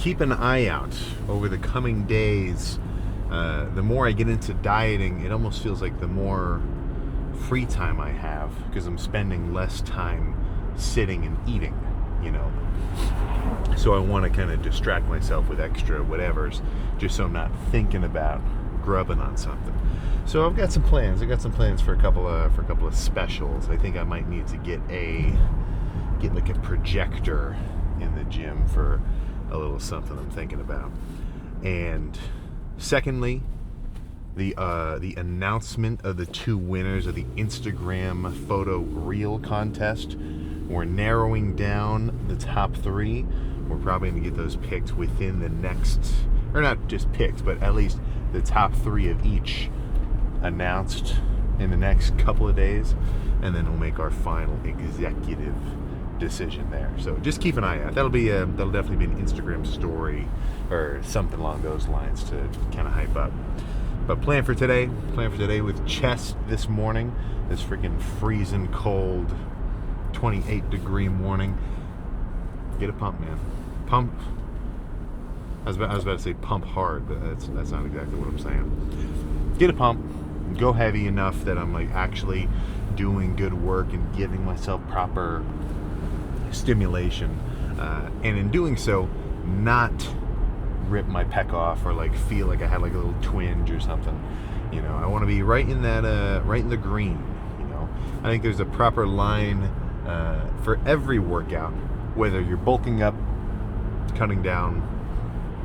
keep an eye out over the coming days. The more I get into dieting, it almost feels like the more free time I have, because I'm spending less time sitting and eating, you know. So I want to kind of distract myself with extra whatevers, just so I'm not thinking about grubbing on something. So I've got some plans. I got some plans for a couple of specials. I think I might need to get like a projector in the gym for a little something I'm thinking about. And secondly, the announcement of the 2 winners of the Instagram photo reel contest. We're narrowing down the top 3. We're probably going to get those picked within the next, or not just picked, but at least the top 3 of each announced in the next couple of days, and then we'll make our final executive decision there. So just keep an eye out. That'll definitely be an Instagram story or something along those lines to kind of hype up. But plan for today with chest this morning, this freaking freezing cold 28-degree morning. Get a pump, man. Pump. I was about to say pump hard, but that's not exactly what I'm saying. Get a pump. Go heavy enough that I'm like actually doing good work and giving myself proper stimulation, and in doing so, not rip my pec off or like feel like I had like a little twinge or something. You know, I want to be right in that, right in the green. You know, I think there's a proper line for every workout, whether you're bulking up, cutting down,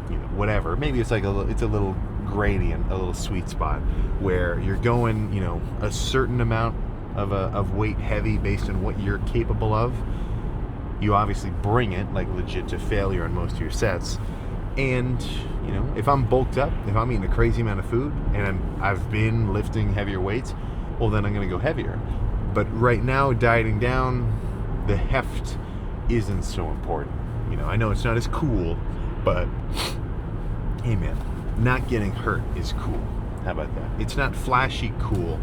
you know, whatever. Maybe it's like a little gradient, a little sweet spot where you're going, you know, a certain amount of weight heavy based on what you're capable of. You obviously bring it like legit to failure on most of your sets. And, you know, if I'm bulked up, if I'm eating a crazy amount of food and I've been lifting heavier weights, well, then I'm going to go heavier. But right now, dieting down, the heft isn't so important. You know, I know it's not as cool, but hey man, not getting hurt is cool. How about that? It's not flashy cool,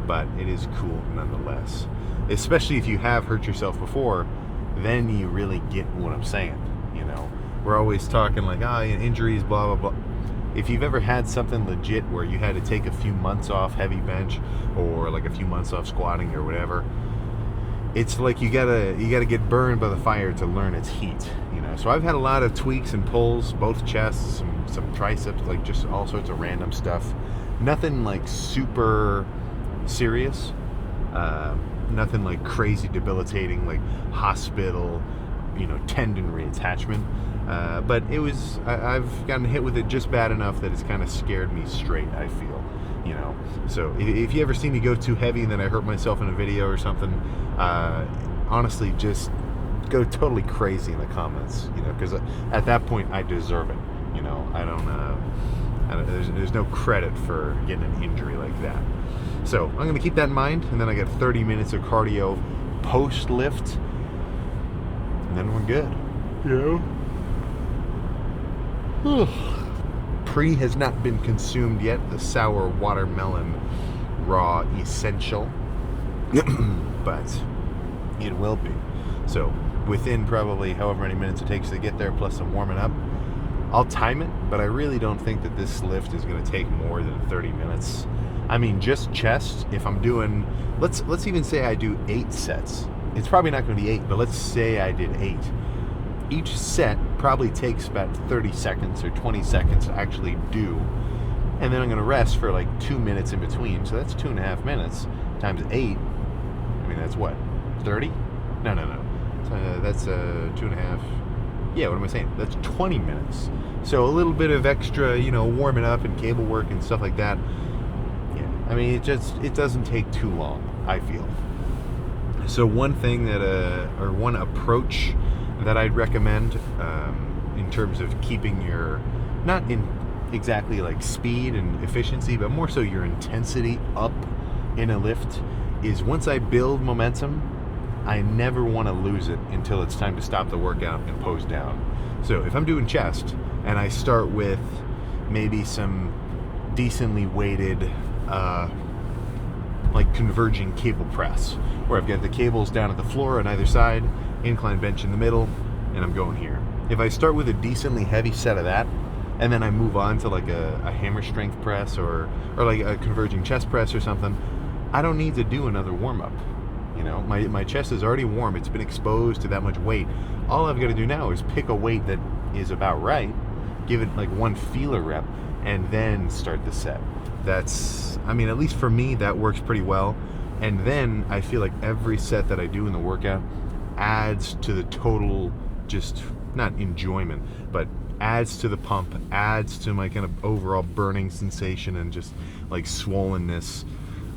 but it is cool nonetheless. Especially if you have hurt yourself before, then you really get what I'm saying. You know, we're always talking like, injuries, blah, blah, blah. If you've ever had something legit where you had to take a few months off heavy bench or like a few months off squatting or whatever, it's like you gotta get burned by the fire to learn its heat, you know. So I've had a lot of tweaks and pulls, both chests, some triceps, like just all sorts of random stuff. Nothing like super serious, nothing like crazy debilitating, like hospital, you know, tendon reattachment. But it was, I've gotten hit with it just bad enough that it's kind of scared me straight, I feel, you know. So if you ever see me go too heavy and then I hurt myself in a video or something, honestly, just go totally crazy in the comments, you know, because at that point I deserve it, you know. I don't there's no credit for getting an injury like that. So I'm going to keep that in mind, and then I get 30 minutes of cardio post lift, and then we're good, you know. Pre has not been consumed yet, the sour watermelon raw essential, but it will be. So within probably however many minutes it takes to get there, plus some warming up, I'll time it, but I really don't think that this lift is going to take more than 30 minutes. I mean, just chest, if I'm doing, let's even say I do 8 sets. It's probably not going to be 8, but let's say I did 8. Each set probably takes about 30 seconds or 20 seconds to actually do. And then I'm going to rest for like 2 minutes in between. So that's 2.5 minutes times 8. I mean, that's what? 30? No. That's 2.5. Yeah, what am I saying? That's 20 minutes. So a little bit of extra, you know, warming up and cable work and stuff like that. Yeah, I mean, it doesn't take too long, I feel. So one thing that, or one approach that I'd recommend in terms of keeping your, not in exactly like speed and efficiency, but more so your intensity up in a lift, is once I build momentum, I never want to lose it until it's time to stop the workout and pose down. So if I'm doing chest and I start with maybe some decently weighted like converging cable press, where I've got the cables down at the floor on either side, incline bench in the middle, and I'm going here. If I start with a decently heavy set of that, and then I move on to like a hammer strength press or like a converging chest press or something, I don't need to do another warm-up. You know, my chest is already warm. It's been exposed to that much weight. All I've got to do now is pick a weight that is about right, give it like one feeler rep, and then start the set. That's, I mean, at least for me, that works pretty well. And then I feel like every set that I do in the workout adds to the total, just not enjoyment, but adds to the pump, adds to my kind of overall burning sensation and just like swollenness.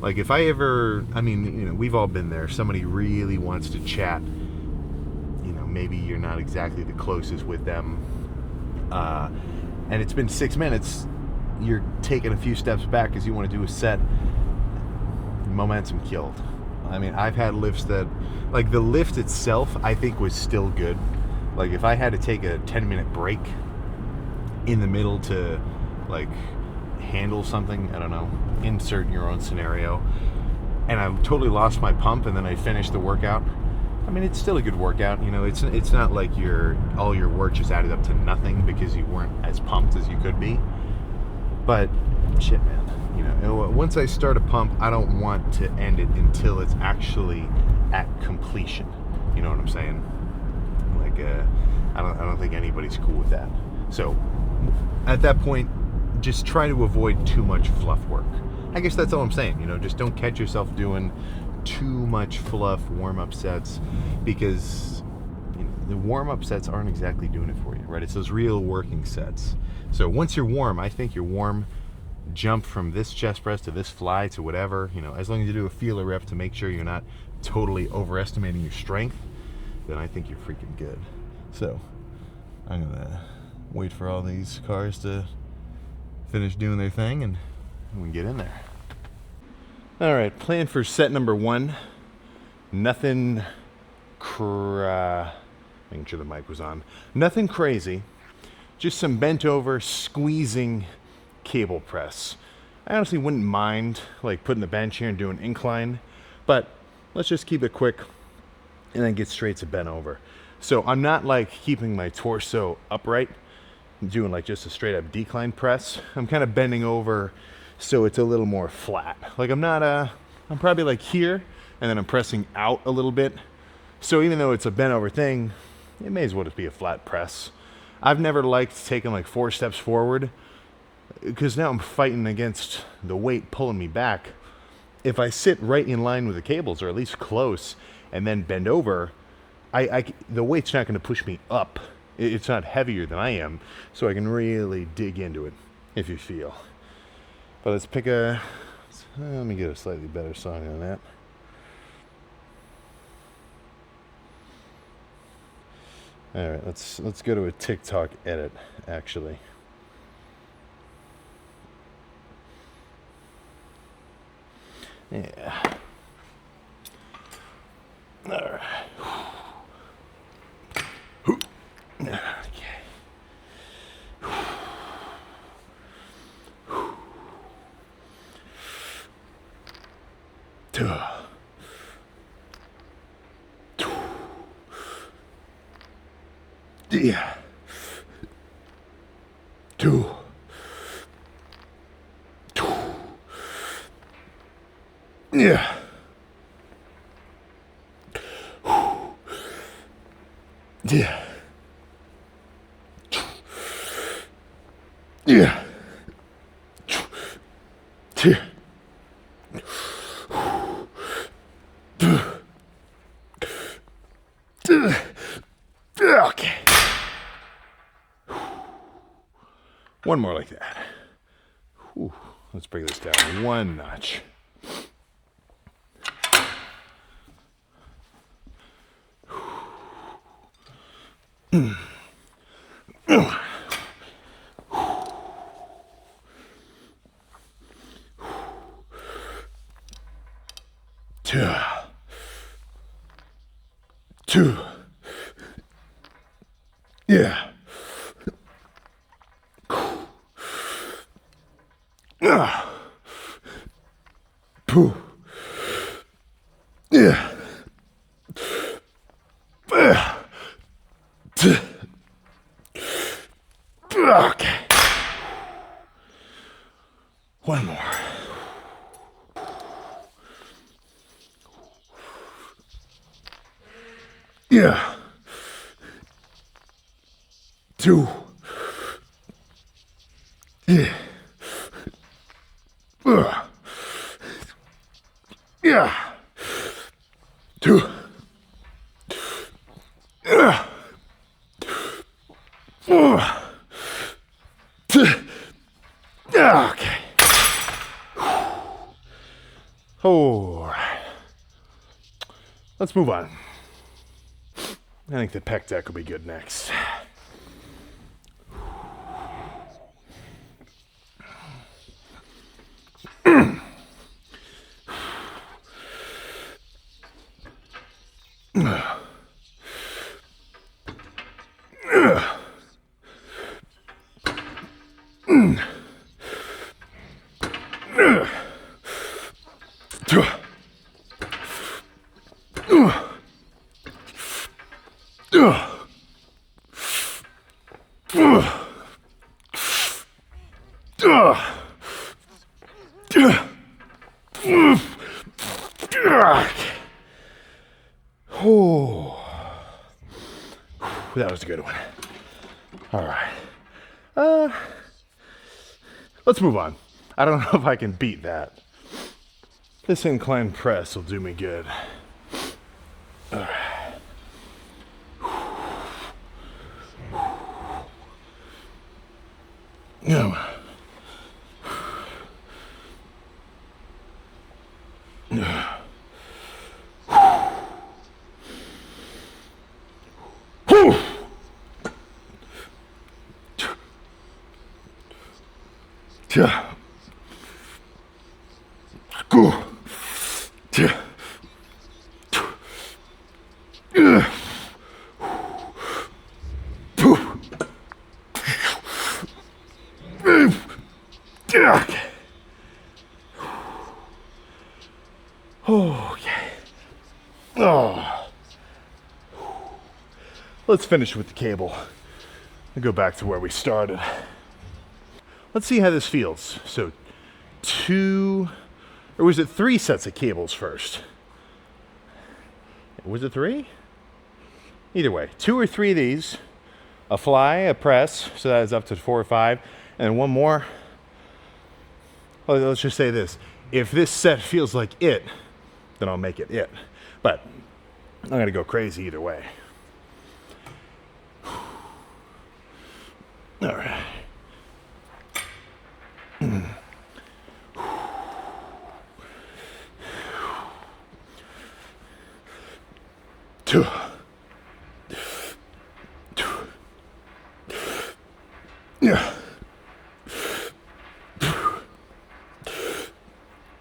Like if I ever, I mean, you know, we've all been there. Somebody really wants to chat. You know, maybe you're not exactly the closest with them. And it's been 6 minutes. You're taking a few steps back because you want to do a set. Momentum killed. I mean, I've had lifts that, like the lift itself, I think was still good. Like if I had to take a 10-minute break in the middle to like handle something, I don't know, insert your own scenario, and I totally lost my pump and then I finished the workout, I mean, it's still a good workout. You know, it's not like all your work just added up to nothing because you weren't as pumped as you could be. But shit, man, you know, once I start a pump, I don't want to end it until it's actually at completion. You know what I'm saying? Like I don't think anybody's cool with that. So at that point, just try to avoid too much fluff work. I guess that's all I'm saying. You know, just don't catch yourself doing too much fluff warm-up sets, because you know, the warm-up sets aren't exactly doing it for you, right? It's those real working sets. So once you're warm, I think you're warm, jump from this chest press to this fly to whatever, you know, as long as you do a feeler rep to make sure you're not totally overestimating your strength, then I think you're freaking good. So I'm gonna wait for all these cars to finish doing their thing and we can get in there. All right, plan for set number 1. Nothing making sure the mic was on. Nothing crazy, just some bent over squeezing cable press. I honestly wouldn't mind like putting the bench here and doing incline, but let's just keep it quick and then get straight to bent over. So I'm not like keeping my torso upright, doing like just a straight up decline press. I'm kind of bending over so it's a little more flat. Like I'm probably like here and then I'm pressing out a little bit. So even though it's a bent over thing, it may as well just be a flat press. I've never liked taking like 4 steps forward because now I'm fighting against the weight pulling me back. If I sit right in line with the cables, or at least close, and then bend over, the weight's not going to push me up. It's not heavier than I am, so I can really dig into it if you feel. But let's pick let me get a slightly better song on that. All right, let's go to a TikTok edit, actually. Yeah. All right. Okay. Yeah. 2. Yeah. Yeah. Yeah. Okay. One more like that. Whew. Let's bring this down 1 notch. Two. Yeah. Pooh. Yeah. Yeah. 2. Yeah. Yeah. 2. Yeah. Okay. All right. Let's move on. I think the pec deck will be good next. Oh, that was a good one. All right. Let's move on. I don't know if I can beat that. This incline press will do me good. All right. Yeah. Okay. Oh. Let's finish with the cable and go back to where we started. Let's see how this feels. So 2, or was it 3 sets of cables first? Was it 3? Either way, 2 or 3 of these, a fly, a press, so that is up to 4 or 5, and one more. Well, let's just say this. If this set feels like it, then I'll make it it. But I'm gonna go crazy either way. All right. 2. Yeah.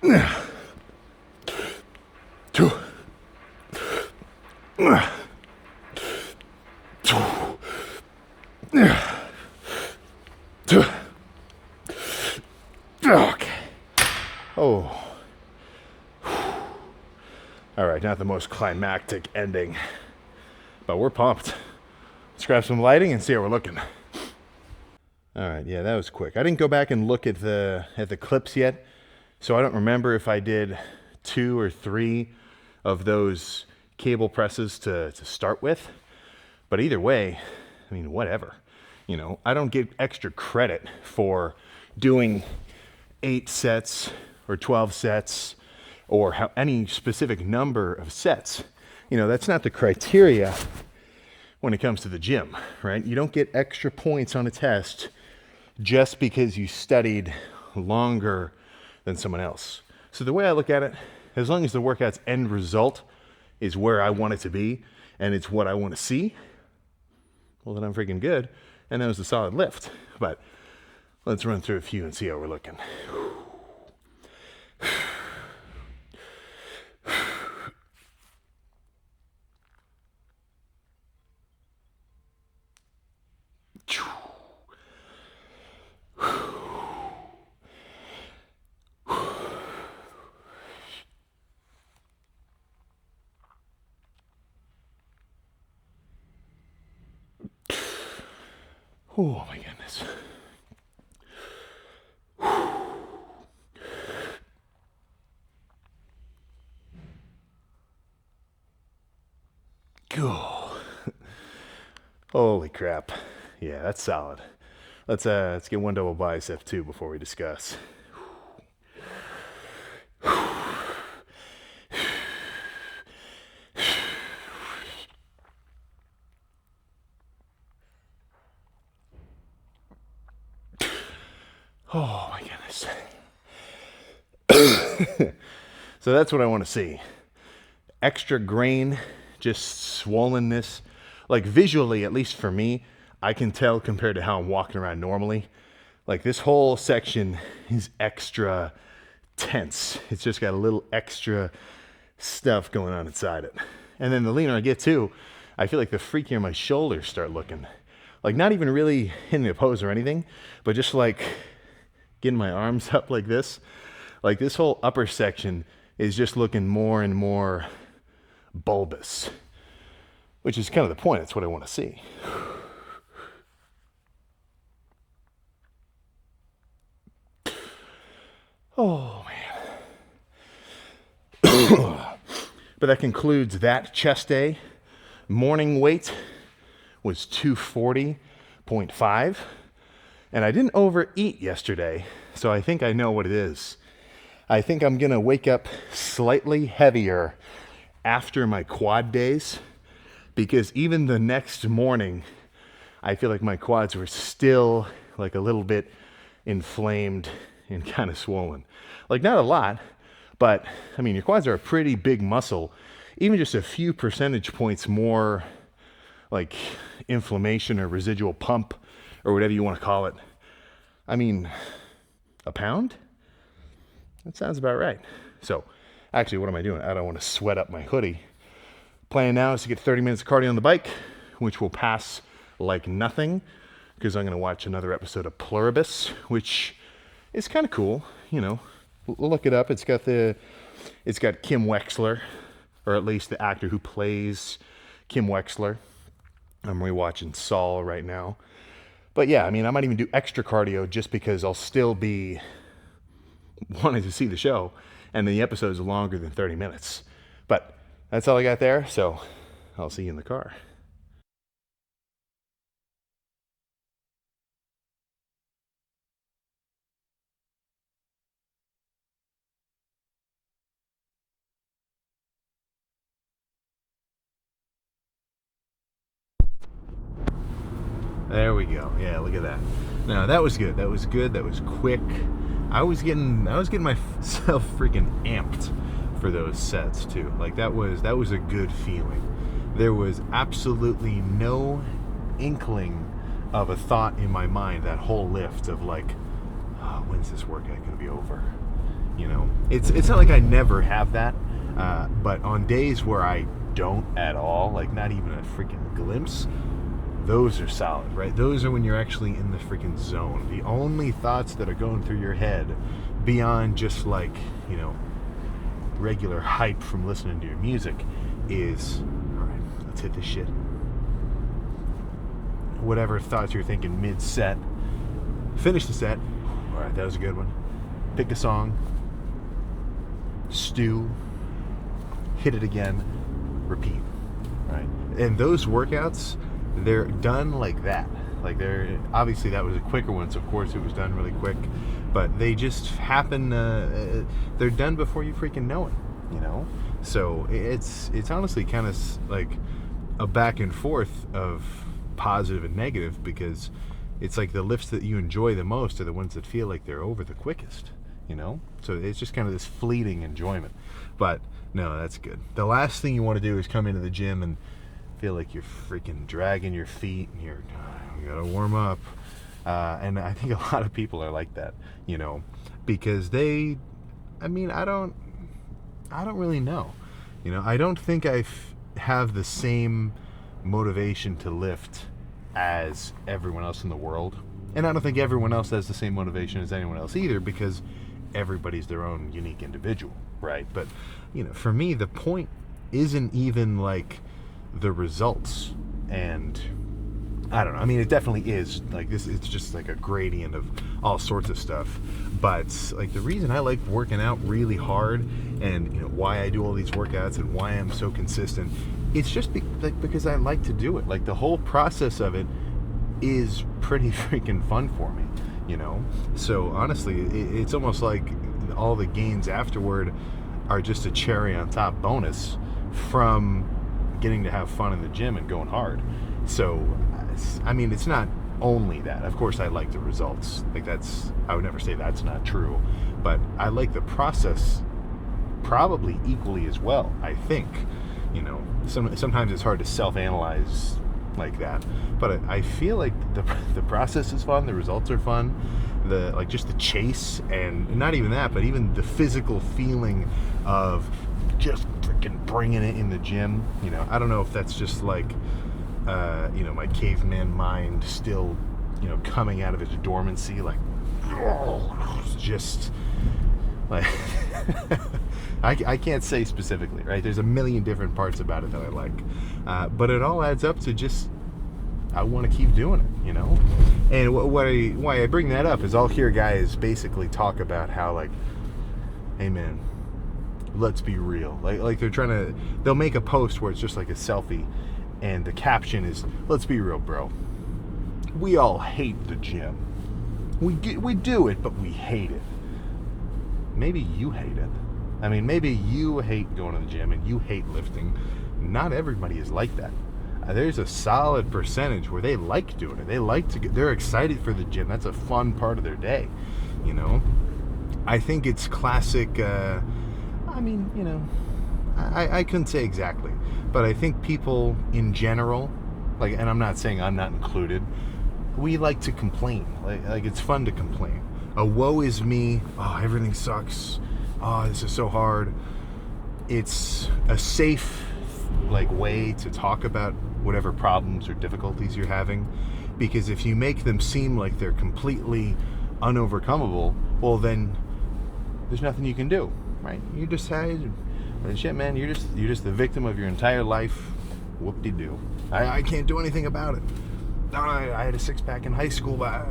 Yeah. 2. 2. Yeah. 2. Okay. Oh. All right, not the most climactic ending, but we're pumped. Let's grab some lighting and see how we're looking. All right, yeah, that was quick. I didn't go back and look at the clips yet, so I don't remember if I did 2 or 3 of those cable presses to start with. But either way, I mean, whatever. You know, I don't get extra credit for doing 8 sets or 12 sets or any specific number of sets. You know, that's not the criteria when it comes to the gym, right? You don't get extra points on a test just because you studied longer than someone else. So the way I look at it, as long as the workout's end result is where I want it to be and it's what I want to see, well, then I'm freaking good. And that was a solid lift. But let's run through a few and see how we're looking. Oh my goodness. Cool. Holy crap. Yeah, that's solid. Let's get one double bicep too before we discuss. Oh my goodness. So that's what I want to see. Extra grain, just swollenness. Like visually, at least for me, I can tell compared to how I'm walking around normally. Like this whole section is extra tense. It's just got a little extra stuff going on inside it. And then the leaner I get too, I feel like the freakier my shoulders start looking. Like not even really in the pose or anything, but just like getting my arms up like this. Like this whole upper section is just looking more and more bulbous, which is kind of the point. That's what I want to see. Oh man. But that concludes that chest day. Morning weight was 240.5. And I didn't overeat yesterday, so I think I know what it is. I think I'm gonna wake up slightly heavier after my quad days, because even the next morning, I feel like my quads were still like a little bit inflamed and kind of swollen. Like not a lot, but I mean, your quads are a pretty big muscle. Even just a few percentage points more like inflammation or residual pump or whatever you want to call it. I mean, a pound? That sounds about right. So, actually, what am I doing? I don't want to sweat up my hoodie. Plan now is to get 30 minutes of cardio on the bike, which will pass like nothing, because I'm going to watch another episode of Pluribus, which is kind of cool. You know, look it up. It's got Kim Wexler, or at least the actor who plays Kim Wexler. I'm rewatching Saul right now. But yeah, I mean, I might even do extra cardio just because I'll still be wanting to see the show, and the episode is longer than 30 minutes. But that's all I got there, so I'll see you in the car. There we go. Yeah, look at that. Now that was good. That was good. That was quick. I was getting myself freaking amped for those sets too. Like that was a good feeling. There was absolutely no inkling of a thought in my mind that whole lift of like, oh, when's this workout gonna be over? You know, it's not like I never have that, but on days where I don't at all, like not even a freaking glimpse, those are solid, right? Those are when you're actually in the freaking zone. The only thoughts that are going through your head beyond just like, you know, regular hype from listening to your music is, all right, let's hit this shit. Whatever thoughts you're thinking mid-set, finish the set. All right, that was a good one. Pick a song, stew, hit it again, repeat, right? And those workouts, they're done like that. Like they're obviously that was a quicker one, so of course it was done really quick. But they just happen. They're done before you freaking know it, you know. So it's honestly kind of like a back and forth of positive and negative, because it's like the lifts that you enjoy the most are the ones that feel like they're over the quickest, you know. So it's just kind of this fleeting enjoyment. But no, that's good. The last thing you want to do is come into the gym and feel like you're freaking dragging your feet and you gotta warm up, and I think a lot of people are like that, you know, because I don't really know, you know. I don't think I have the same motivation to lift as everyone else in the world, and I don't think everyone else has the same motivation as anyone else either, because everybody's their own unique individual, right? But you know, for me, the point isn't even like the results, and I don't know, I mean, it definitely is like this, it's just like a gradient of all sorts of stuff. But like the reason I like working out really hard, and you know why I do all these workouts and why I'm so consistent, it's just because I like to do it. Like, the whole process of it is pretty freaking fun for me, you know? So honestly, it's almost like all the gains afterward are just a cherry on top bonus from getting to have fun in the gym and going hard. So, I mean, it's not only that. Of course, I like the results. Like, I would never say that's not true. But I like the process probably equally as well, I think. You know, sometimes it's hard to self-analyze like that. But I feel like the process is fun, the results are fun, just the chase, and not even that, but even the physical feeling of just freaking bringing it in the gym. You know, I don't know if that's just like, my caveman mind still, coming out of its dormancy, like, just like, I can't say specifically, right? There's a million different parts about it that I like, but it all adds up to just, I want to keep doing it, you know? And why I bring that up is I'll hear guys basically talk about how, like, hey man, let's be real. Like they'll make a post where it's just like a selfie, and the caption is, let's be real, bro. We all hate the gym. We do it, but we hate it. Maybe you hate it. I mean, maybe you hate going to the gym and you hate lifting. Not everybody is like that. There's a solid percentage where they like doing it. They're excited for the gym. That's a fun part of their day, you know? I think it's classic, I couldn't say exactly, but I think people in general, and I'm not saying I'm not included, we like to complain. Like it's fun to complain. A woe is me. Oh, everything sucks. Oh, this is so hard. It's a safe, way to talk about whatever problems or difficulties you're having, because if you make them seem like they're completely unovercomable, well, then there's nothing you can do, right? You decide, shit, man, you're just the victim of your entire life. Whoop-de-doo. I can't do anything about it. I had a six-pack in high school, but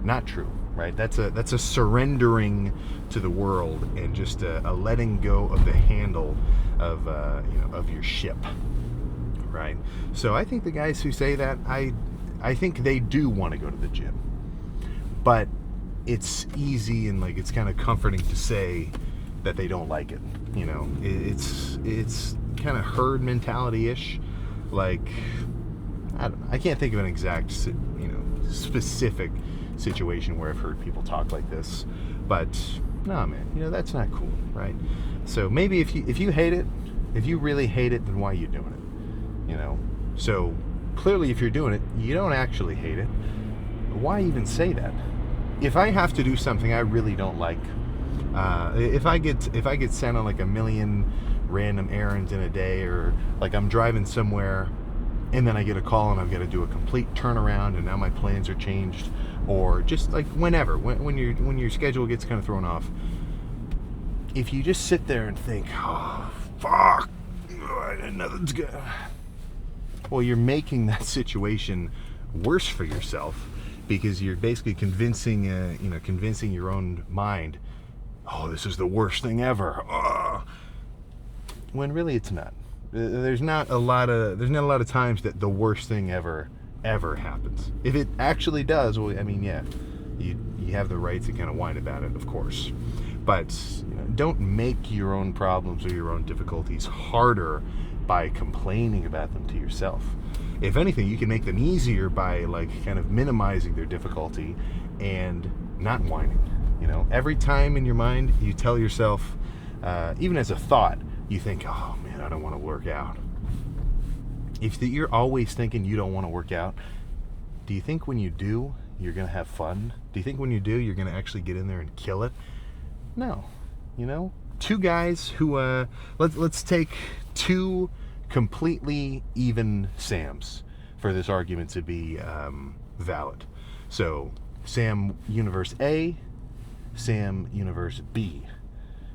not true, right? That's a surrendering to the world and just a letting go of the handle of your ship, right? So I think the guys who say that, I think they do want to go to the gym, but it's easy and it's kind of comforting to say that they don't like it. You know, it's kind of herd mentality-ish. I can't think of an exact, specific situation where I've heard people talk like this, but no, man, that's not cool, right? So maybe if you hate it, if you really hate it, then why are you doing it? So clearly, if you're doing it, you don't actually hate it. Why even say that? If I have to do something I really don't like, if I get sent on a million random errands in a day, or I'm driving somewhere and then I get a call and I've got to do a complete turnaround and now my plans are changed, or just when your schedule gets kind of thrown off, if you just sit there and think, oh fuck, nothing's good, well, you're making that situation worse for yourself, because you're basically convincing your own mind, oh, this is the worst thing ever. Oh. When really it's not. There's not a lot of times that the worst thing ever happens. If it actually does, well, yeah, you have the right to kind of whine about it, of course. But don't make your own problems or your own difficulties harder by complaining about them to yourself. If anything, you can make them easier by kind of minimizing their difficulty and not whining. Every time in your mind you tell yourself, even as a thought, you think, oh man, I don't want to work out. If you're always thinking you don't want to work out, do you think when you do, you're going to have fun? Do you think when you do, you're going to actually get in there and kill it? No. Two guys who, let's take two completely even Sams for this argument to be valid. So, Sam Universe A, Sam Universe B.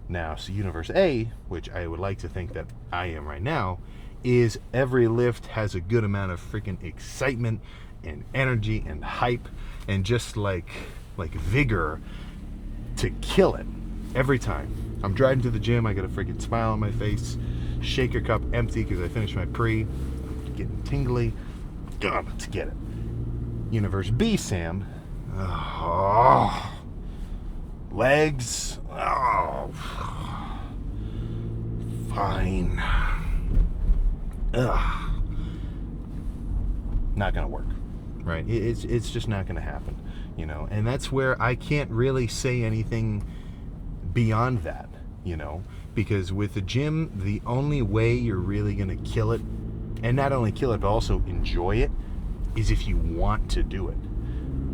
Now, so Universe A, which I would like to think that I am right now, is every lift has a good amount of freaking excitement and energy and hype and just vigor to kill it every time. I'm driving to the gym, I got a freaking smile on my face, shaker cup empty because I finished my pre. I'm getting tingly. God, let's get it. Universe B, Sam. Oh. Legs. Oh. Fine. Ugh. Not gonna work, right? It's just not gonna happen, you know. And that's where I can't really say anything beyond that, you know, because with the gym, the only way you're really gonna kill it, and not only kill it but also enjoy it, is if you want to do it.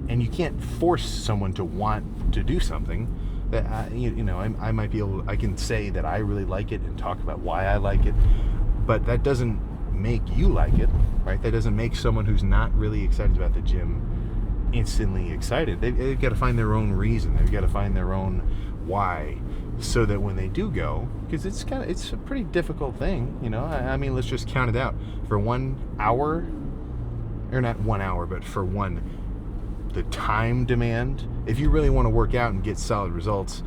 And you can't force someone to want to do something. That I might be able. I can say that I really like it and talk about why I like it, but that doesn't make you like it, right? That doesn't make someone who's not really excited about the gym instantly excited. They've got to find their own reason. They've got to find their own why, so that when they do go, because it's a pretty difficult thing, you know. I mean, let's just count it out. For 1 hour, or not 1 hour, but for the time demand, if you really want to work out and get solid results,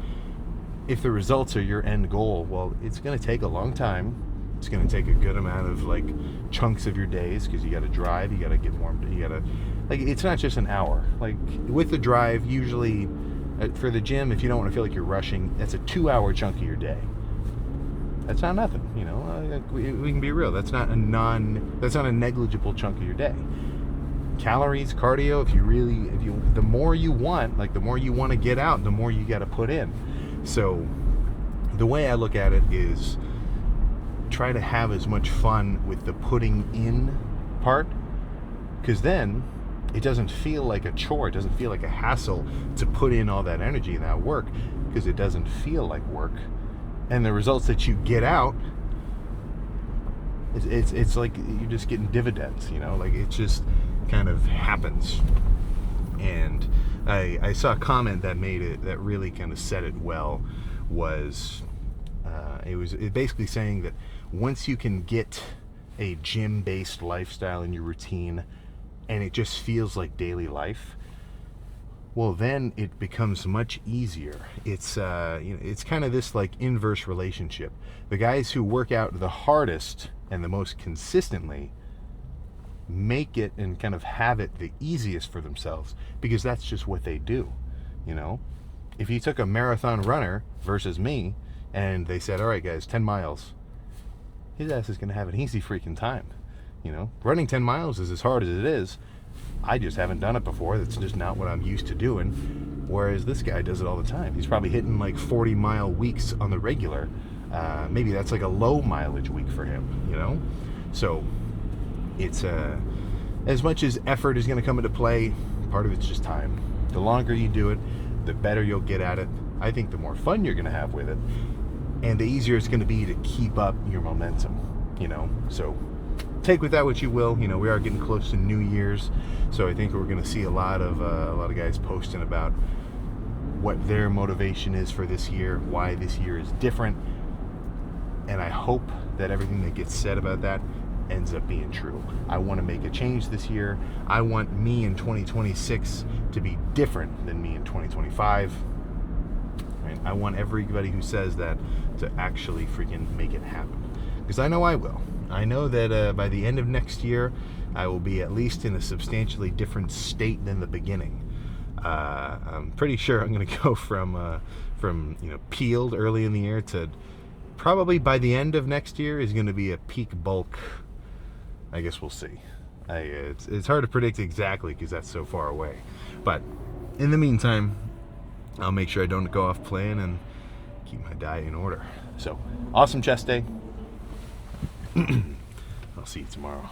if the results are your end goal, well, it's going to take a long time. It's going to take a good amount of like chunks of your days, because you got to drive, you got to get warmed, you got to, like, it's not just an hour. Like with the drive, usually for the gym, if you don't want to feel like you're rushing, that's a 2-hour chunk of your day. That's not nothing, you know. We can be real. That's not a negligible chunk of your day. Calories, cardio, the more you want, like the more you want to get out, the more you got to put in. So the way I look at it is try to have as much fun with the putting in part, because then it doesn't feel like a chore. It doesn't feel like a hassle to put in all that energy and that work, because it doesn't feel like work. And the results that you get out, it's like you're just getting dividends, you know, like it just kind of happens. And I saw a comment that really kind of said it well, was it basically saying that once you can get a gym-based lifestyle in your routine and it just feels like daily life, well, then it becomes much easier. It's it's kind of this like inverse relationship. The guys who work out the hardest and the most consistently make it and kind of have it the easiest for themselves, because that's just what they do, you know. If you took a marathon runner versus me and they said, all right guys, 10 miles, his ass is going to have an easy freaking time, you know. Running 10 miles is as hard as it is. I just haven't done it before. That's just not what I'm used to doing. Whereas this guy does it all the time. He's probably hitting like 40-mile weeks on the regular. Maybe that's like a low mileage week for him, you know. So it's as much as effort is going to come into play, part of it's just time. The longer you do it, the better you'll get at it. I think the more fun you're going to have with it, and the easier it's going to be to keep up your momentum, you know. So take with that what you will. You know, we are getting close to New Year's, so I think we're going to see a lot of guys posting about what their motivation is for this year, why this year is different, and I hope that everything that gets said about that ends up being true. I want to make a change this year. I want me in 2026 to be different than me in 2025. Right? I want everybody who says that to actually freaking make it happen, because I know I will. I know that by the end of next year, I will be at least in a substantially different state than the beginning. I'm pretty sure I'm going to go from peeled early in the year to probably by the end of next year is going to be a peak bulk. I guess we'll see. It's hard to predict exactly because that's so far away. But in the meantime, I'll make sure I don't go off plan and keep my diet in order. So, awesome chest day. I'll see you tomorrow.